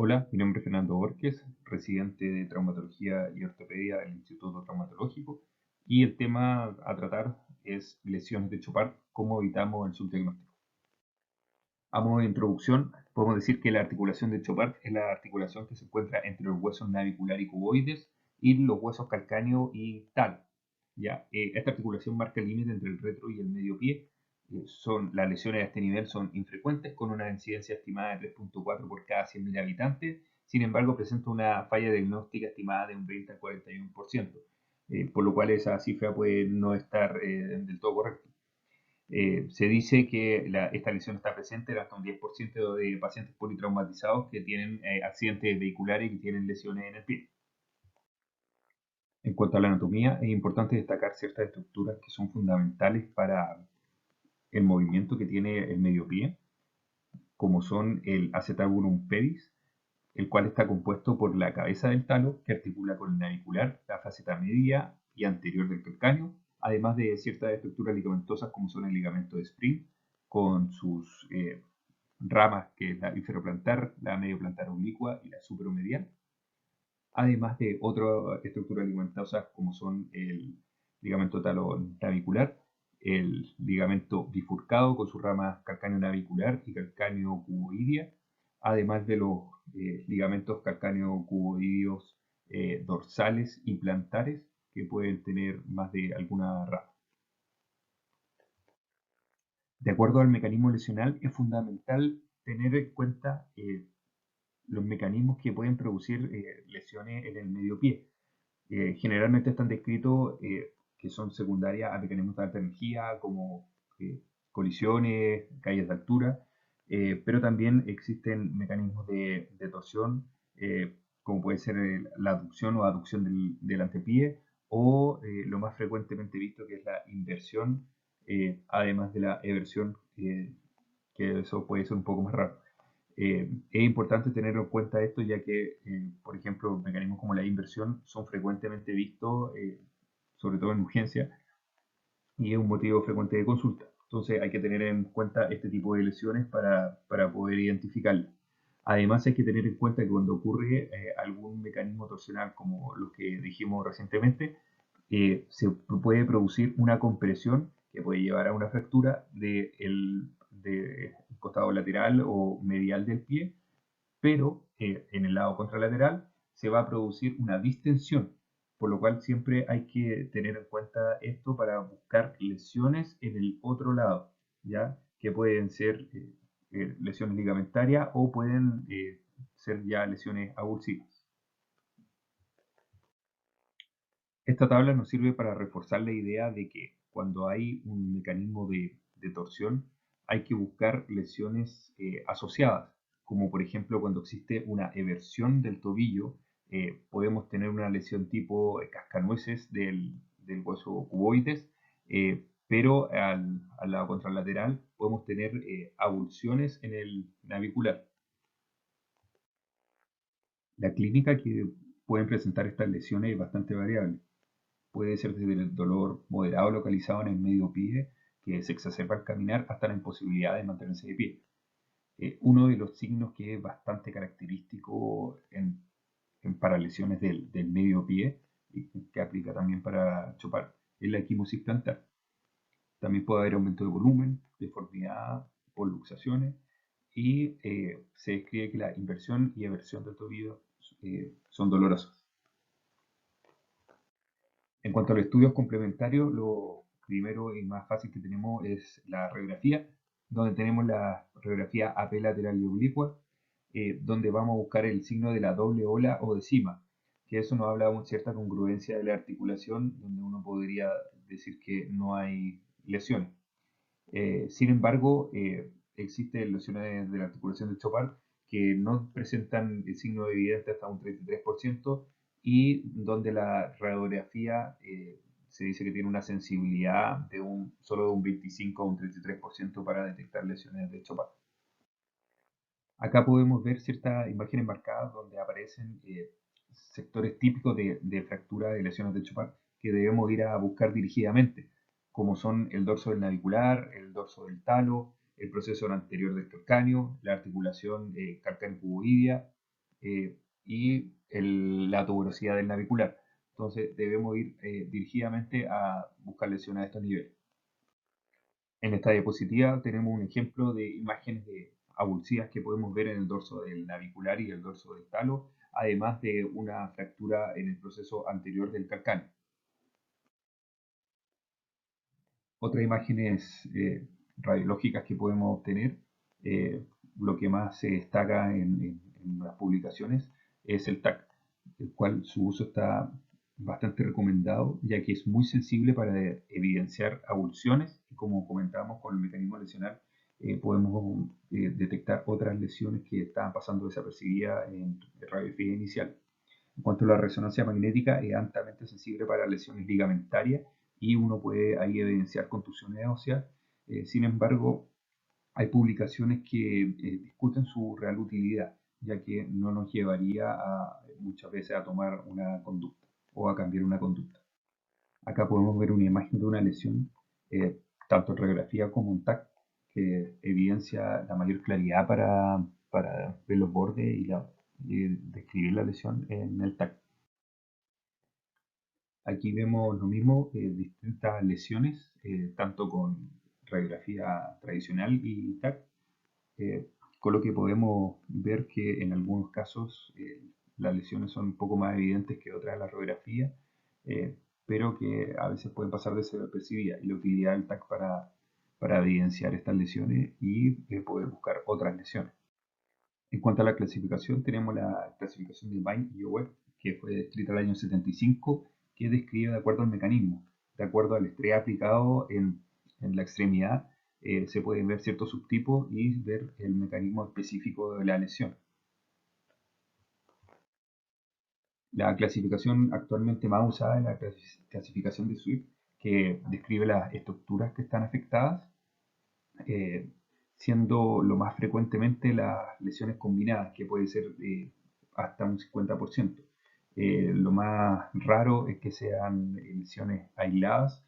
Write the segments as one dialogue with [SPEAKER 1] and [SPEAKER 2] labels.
[SPEAKER 1] Hola, mi nombre es Fernando Borges, residente de Traumatología y Ortopedia del Instituto Traumatológico, y el tema a tratar es lesiones de Chopard, cómo evitamos el subdiagnóstico. A modo de introducción, podemos decir que la articulación de Chopard es la articulación que se encuentra entre los huesos navicular y cuboides y los huesos calcáneo y tal. ¿Ya? Esta articulación marca el límite entre el retro y el medio pie. Las lesiones a este nivel son infrecuentes, con una incidencia estimada de 3,4 por cada 100.000 habitantes. Sin embargo, presenta una falla diagnóstica estimada de un 20 al 41%, por lo cual esa cifra puede no estar del todo correcta. Se dice que esta lesión está presente en hasta un 10% de pacientes politraumatizados que tienen accidentes vehiculares y que tienen lesiones en el pie. En cuanto a la anatomía, es importante destacar ciertas estructuras que son fundamentales para el movimiento que tiene el medio pie, como son el acetabulum pedis, el cual está compuesto por la cabeza del talo, que articula con el navicular, la faceta media y anterior del calcáneo, además de ciertas estructuras ligamentosas como son el ligamento de Sprint, con sus ramas, que es la inferoplantar, la medioplantar oblicua y la superomedial, además de otras estructuras ligamentosas como son el ligamento talonavicular, el ligamento bifurcado con sus ramas calcáneo-navicular y calcáneo-cuboidea, además de los ligamentos calcáneo-cuboideos dorsales y plantares que pueden tener más de alguna rama. De acuerdo al mecanismo lesional, es fundamental tener en cuenta los mecanismos que pueden producir lesiones en el medio pie. Generalmente están descritos que son secundarias a mecanismos de alta energía como colisiones, caídas de altura, pero también existen mecanismos de torsión, como puede ser la aducción o aducción del antepié, o lo más frecuentemente visto que es la inversión, además de la eversión, que eso puede ser un poco más raro. Es importante tener en cuenta esto ya que, por ejemplo, mecanismos como la inversión son frecuentemente vistos, sobre todo en urgencia, y es un motivo frecuente de consulta. Entonces hay que tener en cuenta este tipo de lesiones para poder identificarlas. Además hay que tener en cuenta que cuando ocurre algún mecanismo torsional como los que dijimos recientemente, se puede producir una compresión que puede llevar a una fractura del costado lateral o medial del pie, pero en el lado contralateral se va a producir una distensión, por lo cual siempre hay que tener en cuenta esto para buscar lesiones en el otro lado, ¿ya? Que pueden ser lesiones ligamentarias o pueden ser ya lesiones avulsivas. Esta tabla nos sirve para reforzar la idea de que cuando hay un mecanismo de torsión hay que buscar lesiones asociadas, como por ejemplo cuando existe una eversión del tobillo, podemos tener una lesión tipo cascanueces del hueso cuboides, pero al lado contralateral podemos tener avulsiones en el navicular. La clínica que pueden presentar estas lesiones es bastante variable. Puede ser desde el dolor moderado localizado en el medio pie, que se exacerba al caminar, hasta la imposibilidad de mantenerse de pie. Uno de los signos que es bastante característico para lesiones del medio pie, y que aplica también para chopar, es la equimosis plantar. También puede haber aumento de volumen, deformidad por luxaciones, y se describe que la inversión y eversión del tobillo son dolorosas. En cuanto a los estudios complementarios, lo primero y más fácil que tenemos es la radiografía, donde tenemos la radiografía AP lateral y oblicua, donde vamos a buscar el signo de la doble ola o de cima, que eso nos habla de una cierta congruencia de la articulación, donde uno podría decir que no hay lesiones. Sin embargo, existen lesiones de la articulación de Chopard que no presentan el signo evidente hasta un 33% y donde la radiografía se dice que tiene una sensibilidad solo de un 25 a un 33% para detectar lesiones de Chopard. Acá podemos ver ciertas imágenes marcadas donde aparecen sectores típicos de fractura de lesiones de Chopard que debemos ir a buscar dirigidamente, como son el dorso del navicular, el dorso del talo, el proceso anterior del calcáneo, la articulación calcáneo-cuboidea, y la tuberosidad del navicular. Entonces debemos ir dirigidamente a buscar lesiones a estos niveles. En esta diapositiva tenemos un ejemplo de imágenes de avulsivas que podemos ver en el dorso del navicular y el dorso del talo, además de una fractura en el proceso anterior del calcáneo. Otras imágenes radiológicas que podemos obtener, lo que más se destaca en las publicaciones es el TAC, el cual su uso está bastante recomendado, ya que es muy sensible para evidenciar avulsiones y, como comentábamos con el mecanismo lesional, podemos detectar otras lesiones que estaban pasando desapercibidas en radiografía inicial. En cuanto a la resonancia magnética, es altamente sensible para lesiones ligamentarias y uno puede ahí evidenciar contusiones óseas. Sin embargo, hay publicaciones que discuten su real utilidad, ya que no nos llevaría muchas veces a tomar una conducta o a cambiar una conducta. Acá podemos ver una imagen de una lesión, tanto en radiografía como en TAC, que evidencia la mayor claridad para ver los bordes y describir la lesión en el TAC. Aquí vemos lo mismo, distintas lesiones, tanto con radiografía tradicional y TAC, con lo que podemos ver que en algunos casos las lesiones son un poco más evidentes que otras de la radiografía, eh, pero que a veces pueden pasar desapercibidas, y la utilidad del TAC para evidenciar estas lesiones y poder buscar otras lesiones. En cuanto a la clasificación, tenemos la clasificación de Vine y Webb, que fue descrita en el año 75, que describe de acuerdo al mecanismo, de acuerdo al estrés aplicado en la extremidad, se pueden ver ciertos subtipos y ver el mecanismo específico de la lesión. La clasificación actualmente más usada es la clasificación de Swift, que describe las estructuras que están afectadas, eh, siendo lo más frecuentemente las lesiones combinadas, que puede ser hasta un 50%. Lo más raro es que sean lesiones aisladas,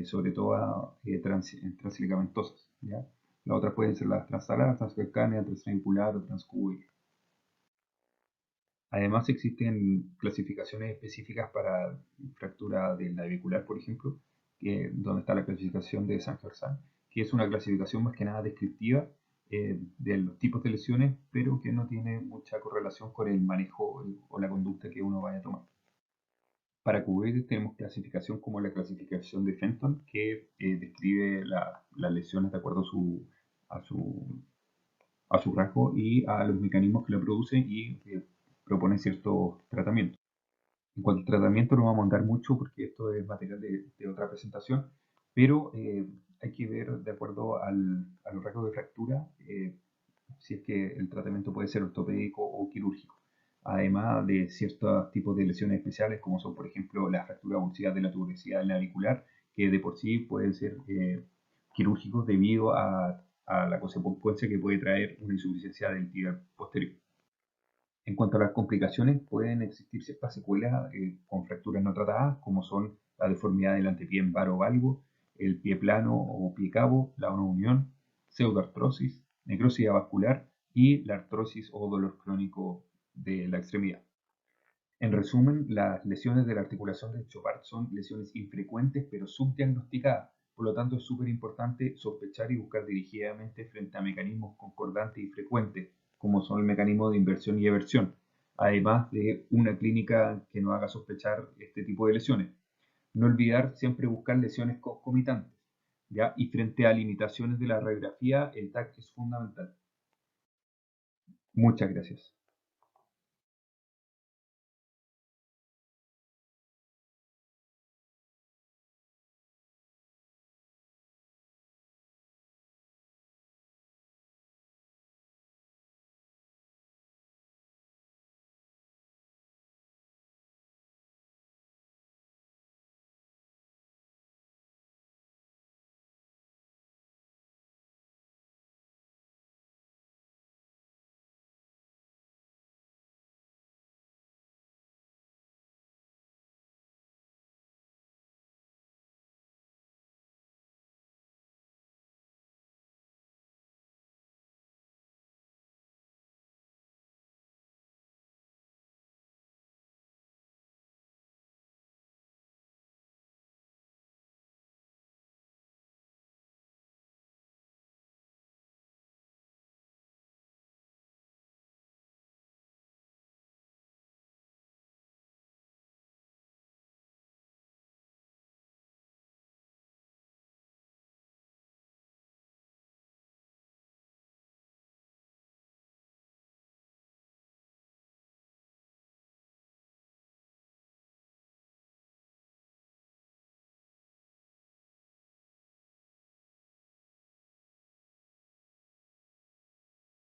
[SPEAKER 1] sobre todo transligamentosas, ¿ya? Las otras pueden ser las transaladas, transcalcáneas, transnavicular o transcuboidea. Además existen clasificaciones específicas para fractura del navicular, por ejemplo, donde está la clasificación de Saint-Germain, que es una clasificación más que nada descriptiva de los tipos de lesiones, pero que no tiene mucha correlación con el manejo o la conducta que uno vaya a tomar. Para cuboides tenemos clasificación como la clasificación de Fenton, que describe las lesiones de acuerdo a su a su rasgo y a los mecanismos que lo producen, y propone ciertos tratamientos. En cuanto al tratamiento no vamos a andar mucho porque esto es material de otra presentación, pero hay que ver de acuerdo a los rasgos de fractura si es que el tratamiento puede ser ortopédico o quirúrgico. Además de ciertos tipos de lesiones especiales, como son, por ejemplo, las fracturas abulsivas de la tuberosidad navicular, que de por sí pueden ser quirúrgicos debido a la consecuencia que puede traer una insuficiencia del tibia posterior. En cuanto a las complicaciones, pueden existir ciertas secuelas con fracturas no tratadas, como son la deformidad del antepié en varo valgo, el pie plano o pie cabo, la no unión, pseudoartrosis, necrosis vascular y la artrosis o dolor crónico de la extremidad. En resumen, las lesiones de la articulación de Chopard son lesiones infrecuentes pero subdiagnosticadas. Por lo tanto, es súper importante sospechar y buscar dirigidamente frente a mecanismos concordantes y frecuentes, como son el mecanismo de inversión y eversión, además de una clínica que nos haga sospechar este tipo de lesiones. No olvidar siempre buscar lesiones concomitantes, ¿ya? Y frente a limitaciones de la radiografía, el TAC es fundamental. Muchas gracias.